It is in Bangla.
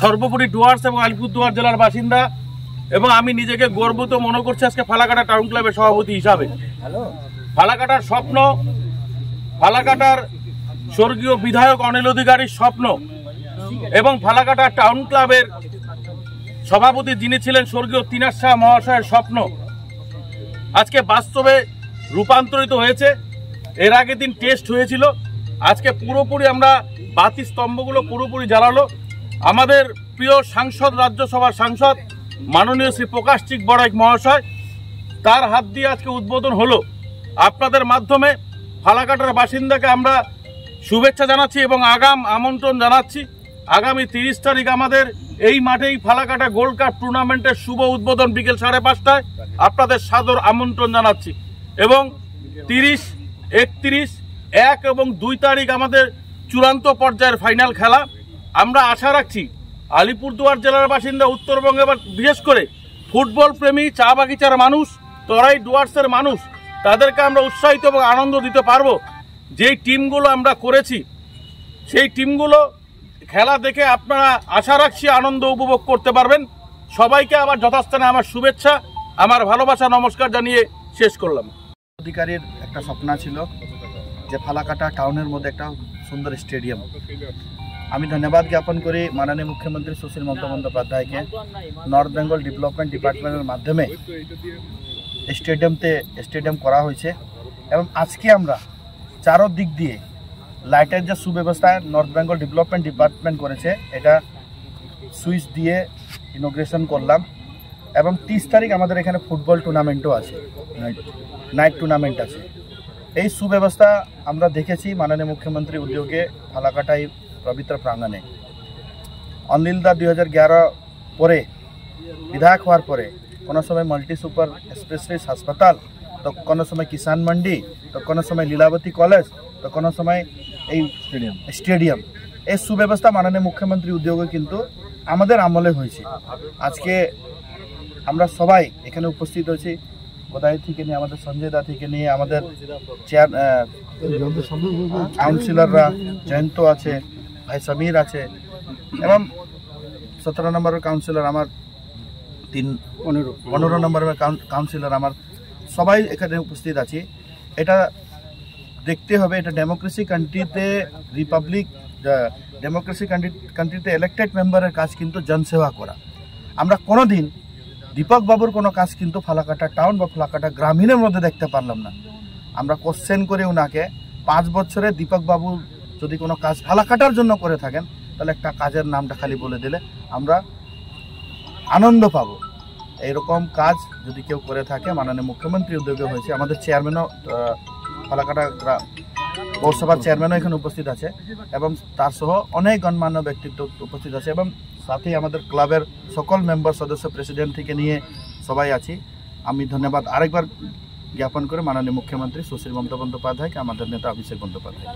সর্বোপরি ডুয়ার্স এবং আলিপুরদুয়ার জেলার বাসিন্দা এবং আমি নিজেকে গর্বিত মনে করছি আজকে ফালাকাটা টাউন ক্লাবের সভাপতি হিসাবে। ফালাকাটার স্বপ্ন, ফালাকাটার স্বর্গীয় বিধায়ক অনিল অধিকারীর স্বপ্ন এবং ফালাকাটা টাউন ক্লাবের সভাপতি যিনি ছিলেন স্বর্গীয় তিনাস শাহ মহাশয়ের স্বপ্ন আজকে বাস্তবে রূপান্তরিত হয়েছে। এর আগের দিন টেস্ট হয়েছিল, আজকে পুরোপুরি আমরা বাতি স্তম্ভগুলো পুরোপুরি জ্বালালো। আমাদের প্রিয় সাংসদ, রাজ্যসভার সাংসদ মাননীয় শ্রী প্রকাশচিক বড়াইক মহাশয়, তার হাত দিয়ে আজকে উদ্বোধন হলো। আপনাদের মাধ্যমে ফালাকাটার বাসিন্দাকে আমরা শুভেচ্ছা জানাচ্ছি এবং আগাম আমন্ত্রণ জানাচ্ছি। আগামী 30 তারিখ আমাদের এই মাঠেই ফালাকাটা গোল্ড কাপ টুর্নামেন্টের শুভ উদ্বোধন বিকেল 5:30টায় আপনাদের সাদর আমন্ত্রণ জানাচ্ছি। এবং 30, 31, 1 এবং 2 তারিখ আমাদের চূড়ান্ত পর্যায়ের ফাইনাল খেলা। আমরা আশা রাখছি আলিপুরদুয়ার জেলার বাসিন্দা, উত্তরবঙ্গে বিশেষ করে ফুটবল প্রেমী, চা বাগিচার মানুষ, তরাই ডুয়ার্সের মানুষ, তাদেরকে আমরা উৎসাহিত এবং আনন্দ দিতে পারবো। যেই টিমগুলো আমরা করেছি সেই টিমগুলো খেলা দেখে আপনারা আশা রাখছি আনন্দ উপভোগ করতে পারবেন। সবাইকে আবার যথাস্থানে আমার শুভেচ্ছা, আমার ভালোবাসা, নমস্কার জানিয়ে শেষ করলাম। অধিকারীর একটা স্বপ্ন ছিল যে ফালাকাটা টাউনের মধ্যে একটা সুন্দর স্টেডিয়াম। আমি ধন্যবাদ জ্ঞাপন করি মাননীয় মুখ্যমন্ত্রী সুশীল মমতা বন্দ্যোপাধ্যায়কে। নর্থ বেঙ্গল ডেভেলপমেন্ট ডিপার্টমেন্টের মাধ্যমে স্টেডিয়াম করা হয়েছে এবং আজকে আমরা চারদিক দিয়ে লাইটের যে সুব্যবস্থা নর্থ বেঙ্গল ডেভেলপমেন্ট ডিপার্টমেন্ট করেছে, এটা সুইচ দিয়ে ইনোগ্রেশন করলাম। এবং 30 তারিখ আমাদের এখানে ফুটবল টুর্নামেন্টও আছে, নাইট টুর্নামেন্ট আছে। এই সুব্যবস্থা আমরা দেখেছি মাননীয় মুখ্যমন্ত্রী উদ্যোগে ফালাকাটাই পবিত্র প্রাঙ্গণে। অনিলদা 2011 পরে বিধায়ক হওয়ার পরে কোনো সময় মাল্টি সুপার স্পেশালিস্ট হাসপাতাল, তো কোনো সময় কিষান মন্ডি, তো কোনো সময় লীলাবতী কলেজ, তো কোনো সময় এই স্টেডিয়াম। এই সুব্যবস্থা মাননীয় মুখ্যমন্ত্রী উদ্যোগে কিন্তু আমাদের আমলে হয়েছে। আজকে আমরা সবাই এখানে উপস্থিত হয়েছি, কোদাই থেকে নিয়ে আমাদের সঞ্জয় দা থেকে নিয়ে আমাদের কাউন্সিলররা, জয়ন্ত আছে, ভাই সমীর আছে এবং 17 নম্বরের কাউন্সিলর আমার, 15 নম্বরের কাউন্সিলর আমার, সবাই এখানে উপস্থিত আছি। এটা দেখতে হবে, এটা ডেমোক্রেসি কান্ট্রিতে, ডেমোক্রেসি কান্ট্রিতে ইলেক্টেড মেম্বারের কাজ কিন্তু জনসেবা করা। আমরা কোনোদিন দীপক বাবুর কোনো কাজ কিন্তু ফালাকাটা টাউন বা ফালাকাটা গ্রামীণের মধ্যে দেখতে পারলাম না। আমরা কোশ্চেন করে ওনাকে 5 বছরে দীপক বাবু যদি কোনো কাজ ফালাকাটার জন্য করে থাকেন, তাহলে একটা কাজের নামটা খালি বলে দিলে আমরা আনন্দ পাবো। এইরকম কাজ যদি কেউ করে থাকে মাননীয় মুখ্যমন্ত্রী উদ্যোগে হয়েছে। আমাদের চেয়ারম্যানও, ফালাকাটা পৌরসভার চেয়ারম্যানও এখানে উপস্থিত আছে এবং তার সহ অনেক গণমান্য ব্যক্তিত্ব উপস্থিত আছে এবং সাথে আমাদের ক্লাবের সকল মেম্বার, সদস্য, প্রেসিডেন্ট থেকে নিয়ে সবাই আছি। আমি ধন্যবাদ আরেকবার জ্ঞাপন করে মাননীয় মুখ্যমন্ত্রী সুশীল মমতা বন্দ্যোপাধ্যায়কে, আমাদের নেতা অভিষেক বন্দ্যোপাধ্যায়।